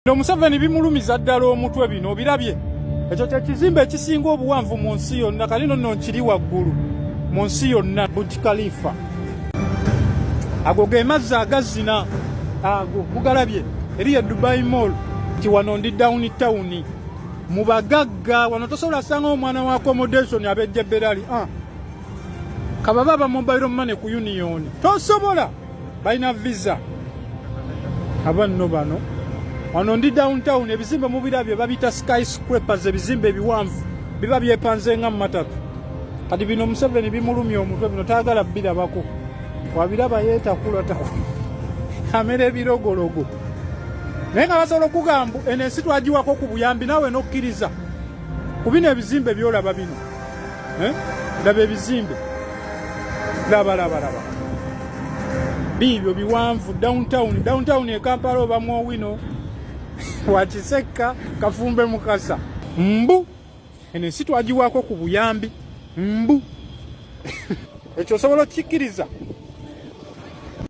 Museveni bimulumiza ddala omutwe bino birabye. Ekyo kye kizimbe ekisinga obuwanvu mu nsi yonna, kalino nno nkiri waggulu mu nsi yonna, Burj Khalifa. Ago ge mazzi agazina ago mugalabye eri ye Dubai Mall nti wano ndi downtown mu bagagga wano tosobola sanga omwana wa accommodation abejje berali kababa ba mobile money ku union tosobola balina visa abanno bano wano ndi downtown ebizimbe mu birabye babita skyscrapers ebizimbe ebiwanvu biba byepanze nga matatu kati bino Museveni bimulumya omutwe bino taagala birabako wabiraba yeetakula takula amera ebirogologo naye nga basobola okugamba ensi twagiwako ku buyambi nawe nokkiriza ku bino ebizimbe byolaba bino laba ebizimbe laba bibyo biwanvu downtown e Kampala oba Mwowino Wakiseka Kafumbe Mukasa mbu ensi twagiwako ku buyambi mbu ekyo osobola okikiriza